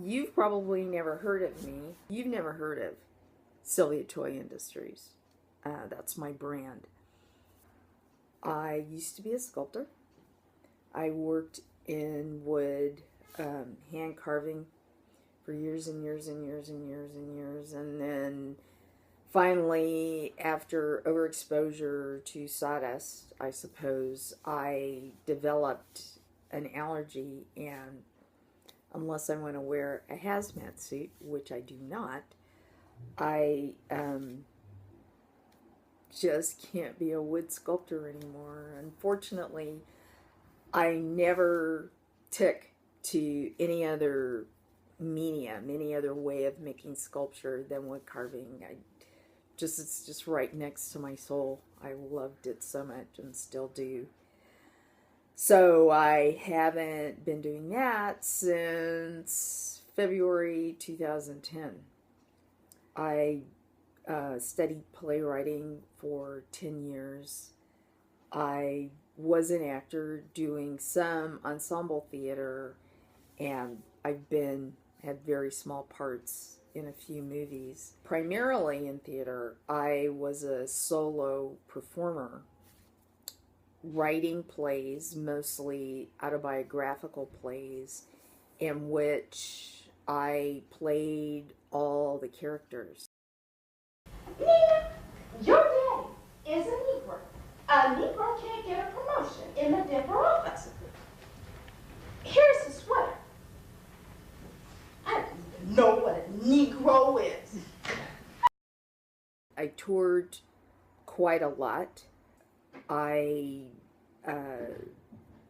You've probably never heard of me. You've never heard of Sylvia Toy Industries. That's my brand. I used to be a sculptor. I worked in wood, hand carving for years and years and years and years and years. And then finally, after overexposure to sawdust, I suppose, I developed an allergy, and unless I want to wear a hazmat suit, which I do not, I just can't be a wood sculptor anymore. Unfortunately, I never took to any other medium, any other way of making sculpture than wood carving. It's just right next to my soul. I loved it so much and still do. So I haven't been doing that since February 2010. I studied playwriting for 10 years. I was an actor doing some ensemble theater, and I've had very small parts in a few movies. Primarily in theater, I was a solo performer, writing plays, mostly autobiographical plays, in which I played all the characters. Nina, your daddy is a Negro. A Negro can't get a promotion in a different office. Here's a sweater. I don't even know what a Negro is. I toured quite a lot. I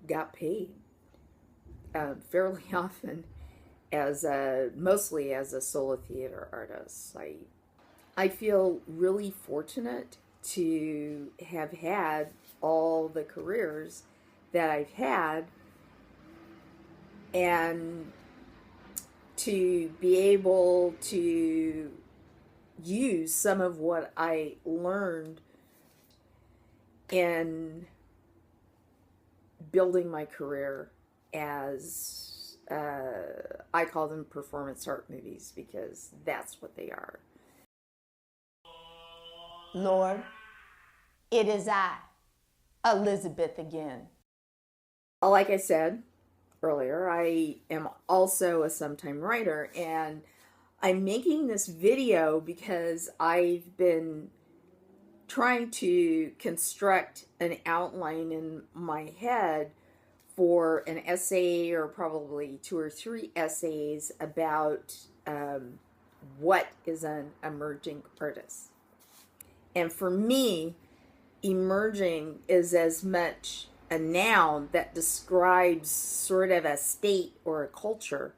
got paid fairly often mostly as a solo theater artist. I feel really fortunate to have had all the careers that I've had, and to be able to use some of what I learned in building my career as, I call them performance art movies, because that's what they are. Lord, it is I, Elizabeth again. Like I said earlier, I am also a sometime writer, and I'm making this video because I've been trying to construct an outline in my head for an essay, or probably 2 or 3 essays, about what is an emerging artist. And for me, emerging is as much a noun that describes sort of a state or a culture,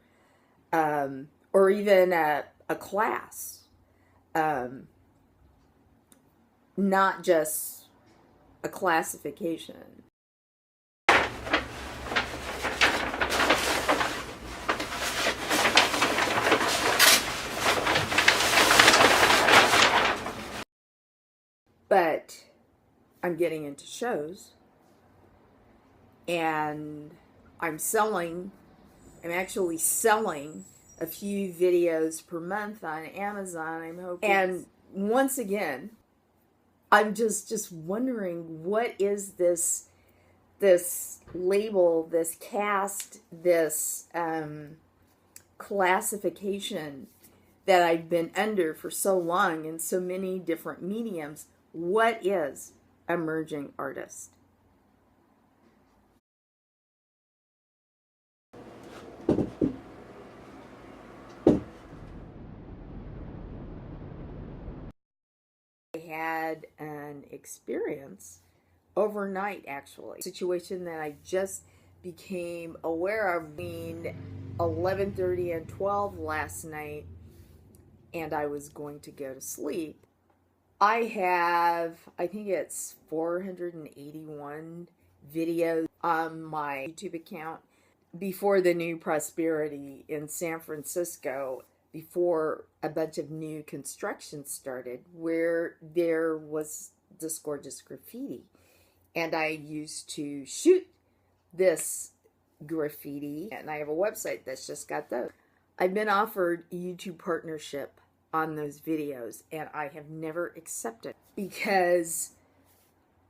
or even a class, not just a classification. But I'm getting into shows, and I'm actually selling a few videos per month on Amazon, I'm hoping. And once again, I'm just wondering, what is this label, this caste, this classification that I've been under for so long in so many different mediums? What is emerging artist? I had an experience overnight, actually, a situation that I just became aware of between 11:30 and 12 last night, and I was going to go to sleep. I think it's 481 videos on my YouTube account before the new prosperity in San Francisco, before a bunch of new construction started, where there was this gorgeous graffiti. And I used to shoot this graffiti, and I have a website that's just got those. I've been offered a YouTube partnership on those videos, and I have never accepted because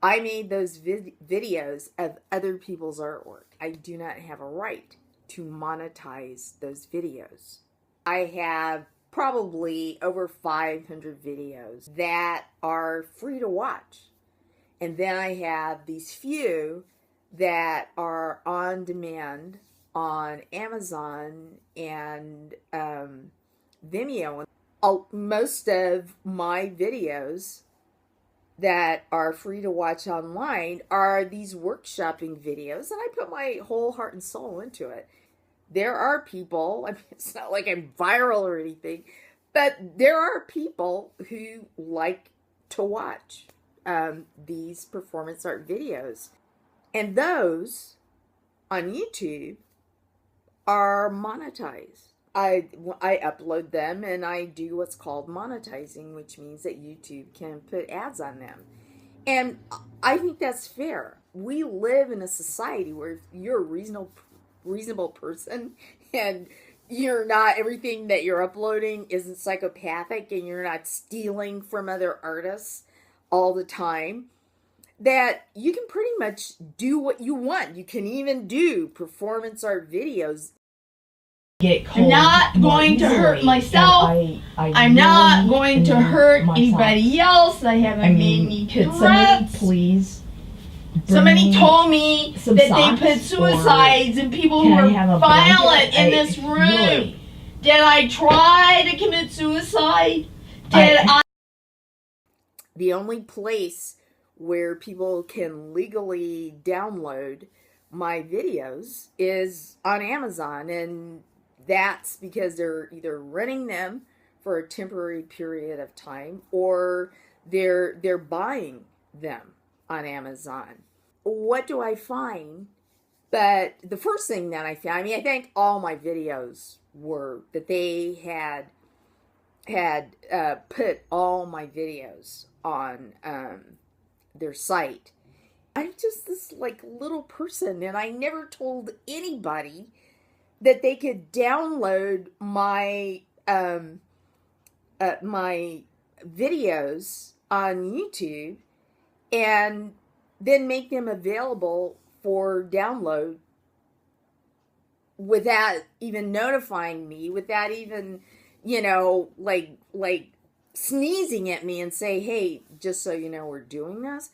I made those videos of other people's artwork. I do not have a right to monetize those videos. I have probably over 500 videos that are free to watch. And then I have these few that are on demand on Amazon and Vimeo. Most of my videos that are free to watch online are these workshopping videos, and I put my whole heart and soul into it. There are people, I mean, it's not like I'm viral or anything, but there are people who like to watch these performance art videos. And those on YouTube are monetized. I upload them and I do what's called monetizing, which means that YouTube can put ads on them. And I think that's fair. We live in a society where if you're a reasonable person and you're not, everything that you're uploading isn't psychopathic and you're not stealing from other artists all the time, that you can pretty much do what you want. You can even do performance art videos. I'm not going to hurt myself. I'm not going to hurt anybody else. I haven't made any threats. Somebody please? Somebody told me that they put suicides and people who were violent in this room. Really? Did I try to commit suicide? The only place where people can legally download my videos is on Amazon, and that's because they're either renting them for a temporary period of time or they're buying them on Amazon. What do I find? But the first thing that I found, I mean, I think all my videos were that they had put all my videos on their site. I'm just this like little person, and I never told anybody that they could download my my videos on YouTube and then make them available for download without even notifying me, without even, you know, like sneezing at me and say, hey, just so you know, we're doing this.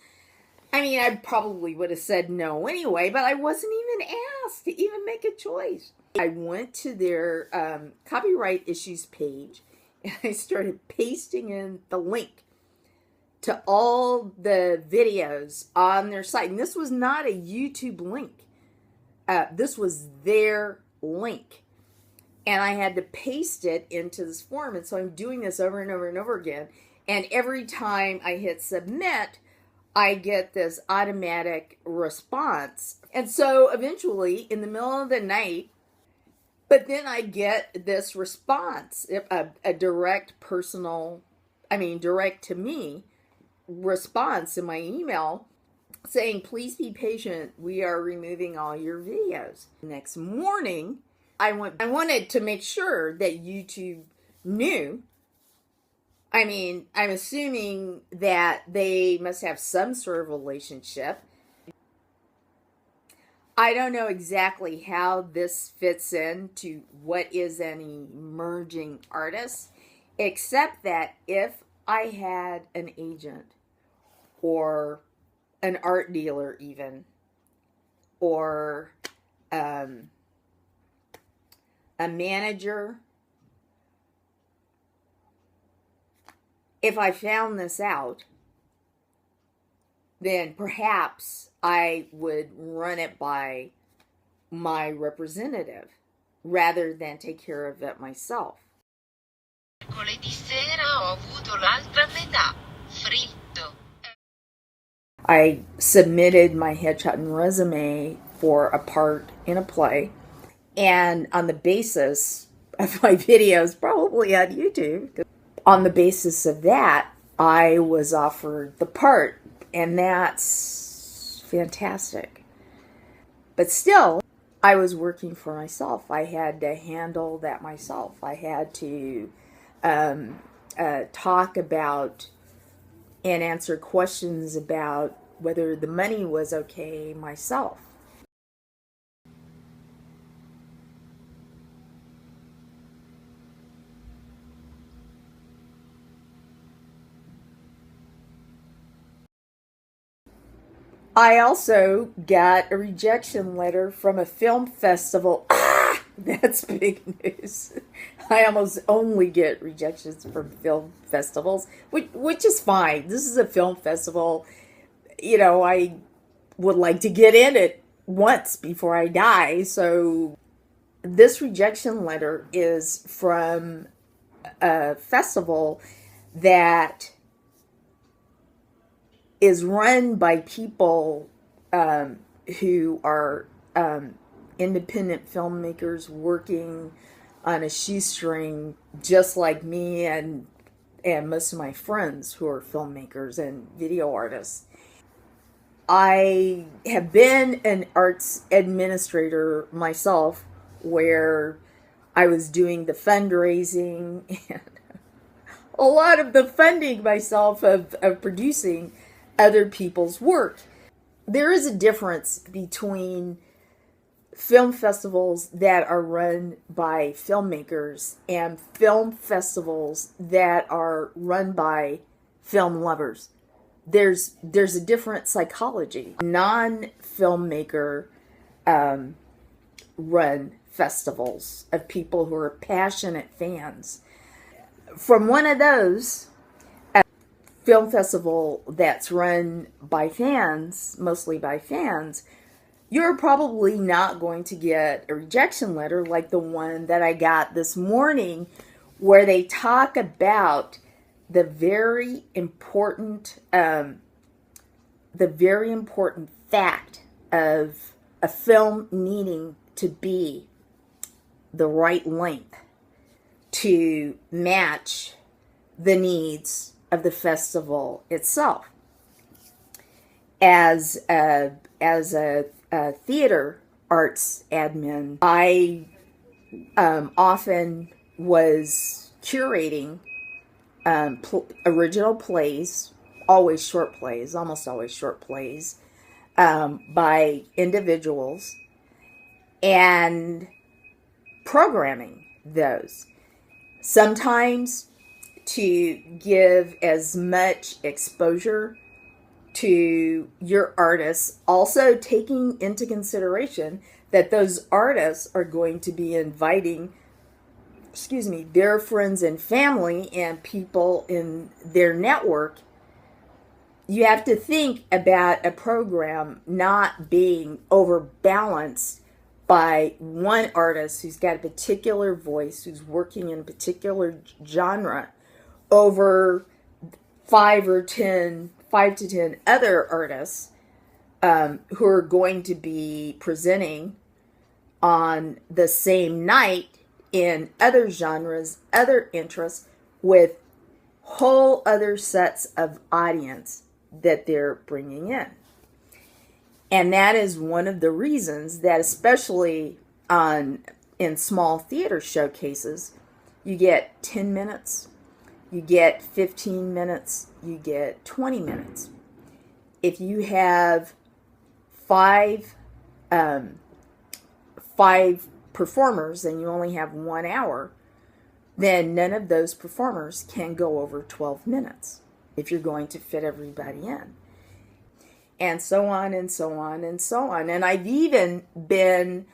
I mean, I probably would have said no anyway, but I wasn't even asked to even make a choice. I went to their copyright issues page and I started pasting in the link to all the videos on their site. And this was not a YouTube link. This was their link. And I had to paste it into this form. And so I'm doing this over and over and over again. And every time I hit submit, I get this automatic response. And so eventually, in the middle of the night, but then I get this response, a direct direct to me response in my email saying, please be patient, we are removing all your videos. Next morning, I wanted to make sure that YouTube knew. I mean, I'm assuming that they must have some sort of relationship. I don't know exactly how this fits into what is an emerging artist, except that if I had an agent or an art dealer even, or a manager, if I found this out, then perhaps I would run it by my representative rather than take care of it myself. Mercoledì sera ho avuto l'altra metà, fritto. I submitted my headshot and resume for a part in a play, and on the basis of my videos, probably on YouTube, on the basis of that, I was offered the part, and that's fantastic. But still, I was working for myself. I had to handle that myself. I had to talk about and answer questions about whether the money was okay myself. I also got a rejection letter from a film festival. Ah, that's big news. I almost only get rejections from film festivals, which is fine. This is a film festival. You know, I would like to get in it once before I die. So this rejection letter is from a festival that is run by people who are independent filmmakers working on a shoestring, just like me and most of my friends who are filmmakers and video artists. I have been an arts administrator myself, where I was doing the fundraising and a lot of the funding myself of producing other people's work. There is a difference between film festivals that are run by filmmakers and film festivals that are run by film lovers. There's a different psychology. Non-filmmaker run festivals of people who are passionate fans. From one of those, film festival that's run by fans, mostly by fans, you're probably not going to get a rejection letter like the one that I got this morning, where they talk about the very important fact of a film needing to be the right length to match the needs of the festival itself. As a theater arts admin, I often was curating original plays, always short plays, almost always short plays, by individuals, and programming those. Sometimes to give as much exposure to your artists, also taking into consideration that those artists are going to be inviting, their friends and family and people in their network. You have to think about a program not being overbalanced by one artist who's got a particular voice, who's working in a particular genre, over 5 to 10 other artists who are going to be presenting on the same night in other genres, other interests, with whole other sets of audience that they're bringing in. And that is one of the reasons that, especially in small theater showcases, you get 10 minutes, you get 15 minutes, you get 20 minutes. If you have five performers and you only have 1 hour, then none of those performers can go over 12 minutes if you're going to fit everybody in. And so on and so on and so on. And I've even been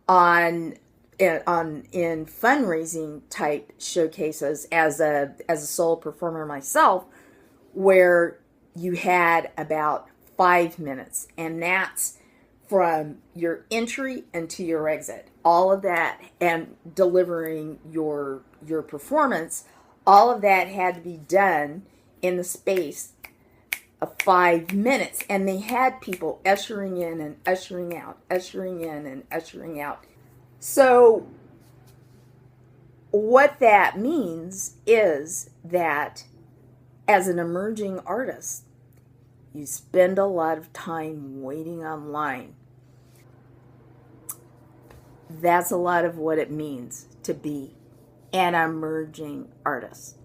in fundraising type showcases as a solo performer myself, where you had about 5 minutes, and that's from your entry until your exit. All of that, and delivering your performance, all of that had to be done in the space of 5 minutes. And they had people ushering in and ushering out, ushering in and ushering out. So what that means is that as an emerging artist, you spend a lot of time waiting online. That's a lot of what it means to be an emerging artist.